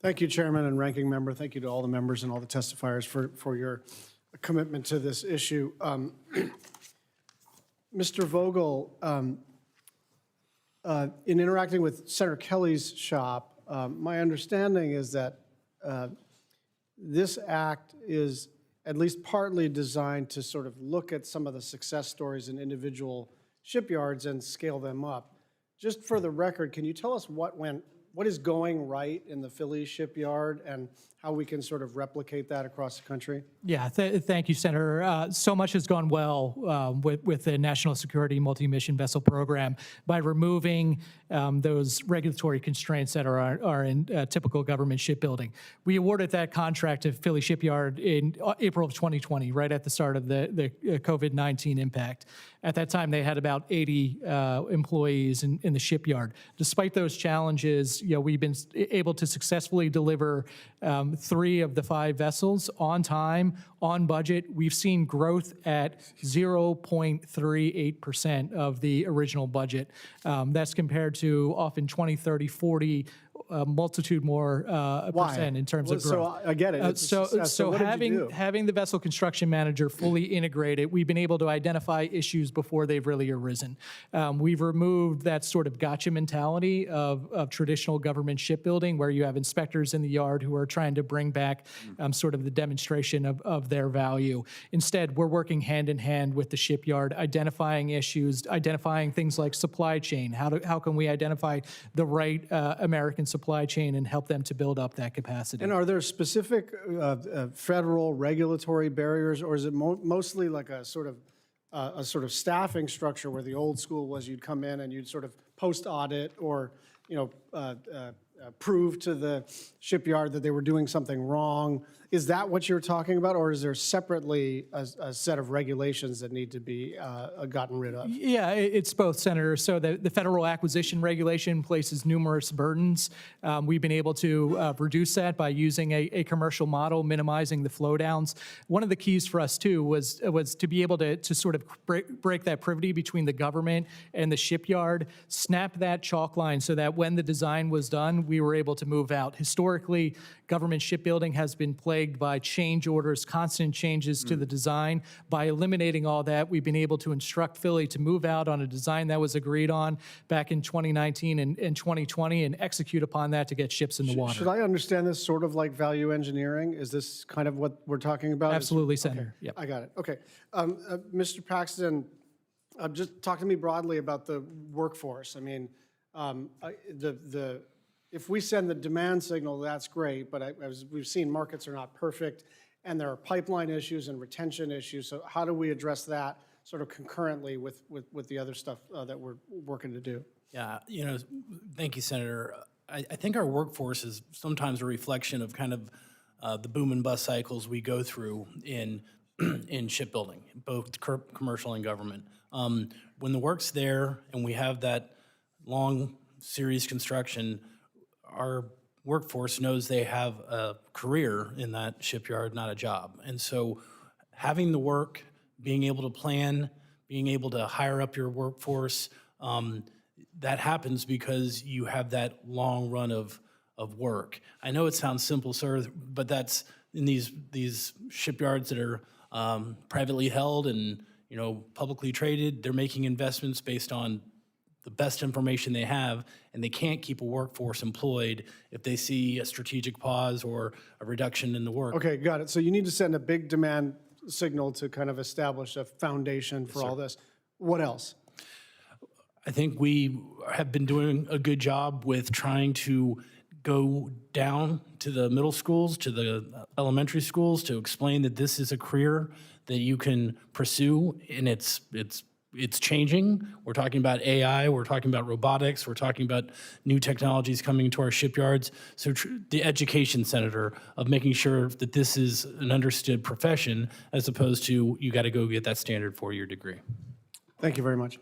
Thank you, Chairman and Ranking Member. Thank you to all the members and all the testifiers for your commitment to this issue. Mr. Vogel, in interacting with Senator Kelly's shop, my understanding is that this act is at least partly designed to sort of look at some of the success stories in individual shipyards and scale them up. Just for the record, can you tell us what is going right in the Philly shipyard and how we can sort of replicate that across the country? Yeah, thank you, Senator. So much has gone well with the National Security Multi-Mission Vessel Program by removing those regulatory constraints that are in typical government shipbuilding. We awarded that contract to Philly Shipyard in April of 2020, right at the start of the COVID-19 impact. At that time, they had about 80 employees in the shipyard. Despite those challenges, we've been able to successfully deliver 3 of the 5 vessels on time, on budget. We've seen growth at 0.38% of the original budget. That's compared to often 20, 30, 40, multitude more percent in terms of growth. So I get it. So having the vessel construction manager fully integrated, we've been able to identify issues before they've really arisen. We've removed that sort of gotcha mentality of traditional government shipbuilding, where you have inspectors in the yard who are trying to bring back sort of the demonstration of their value. Instead, we're working hand in hand with the shipyard, identifying issues, identifying things like supply chain. How can we identify the right American supply chain and help them to build up that capacity? And are there specific federal regulatory barriers, or is it mostly like a sort of staffing structure where the old school was you'd come in and you'd sort of post audit or prove to the shipyard that they were doing something wrong? Is that what you're talking about, or is there separately a set of regulations that need to be gotten rid of? Yeah, it's both, Senator. So the federal acquisition regulation places numerous burdens. We've been able to reduce that by using a commercial model, minimizing the flow downs. One of the keys for us, too, was to be able to sort of break that privity between the government and the shipyard, snap that chalk line so that when the design was done, we were able to move out. Historically, government shipbuilding has been plagued by change orders, constant changes to the design. By eliminating all that, we've been able to instruct Philly to move out on a design that was agreed on back in 2019 and 2020 and execute upon that to get ships in the water. Should I understand this sort of like value engineering? Is this kind of what we're talking about? Absolutely, Senator. Okay. Yep. I got it. Okay. Mr. Paxton, just talk to me broadly about the workforce. I mean, if we send the demand signal, that's great, but as we've seen, markets are not perfect, and there are pipeline issues and retention issues. So how do we address that sort of concurrently with the other stuff that we're working to do? Yeah, thank you, Senator. I think our workforce is sometimes a reflection of kind of the boom and bust cycles we go through in shipbuilding, both commercial and government. When the work's there and we have that long series construction, our workforce knows they have a career in that shipyard, not a job. And so having the work, being able to plan, being able to hire up your workforce, that happens because you have that long run of work. I know it sounds simple, sir, but that's in these shipyards that are privately held and publicly traded. They're making investments based on the best information they have, and they can't keep a workforce employed if they see a strategic pause or a reduction in the work. Okay, got it. So you need to send a big demand signal to kind of establish a foundation for all this. What else? I think we have been doing a good job with trying to go down to the middle schools, to the elementary schools, to explain that this is a career that you can pursue, and it's changing. We're talking about AI, we're talking about robotics, we're talking about new technologies coming to our shipyards. So the education, Senator, of making sure that this is an understood profession as opposed to you got to go get that standard 4-year degree. Thank you very much.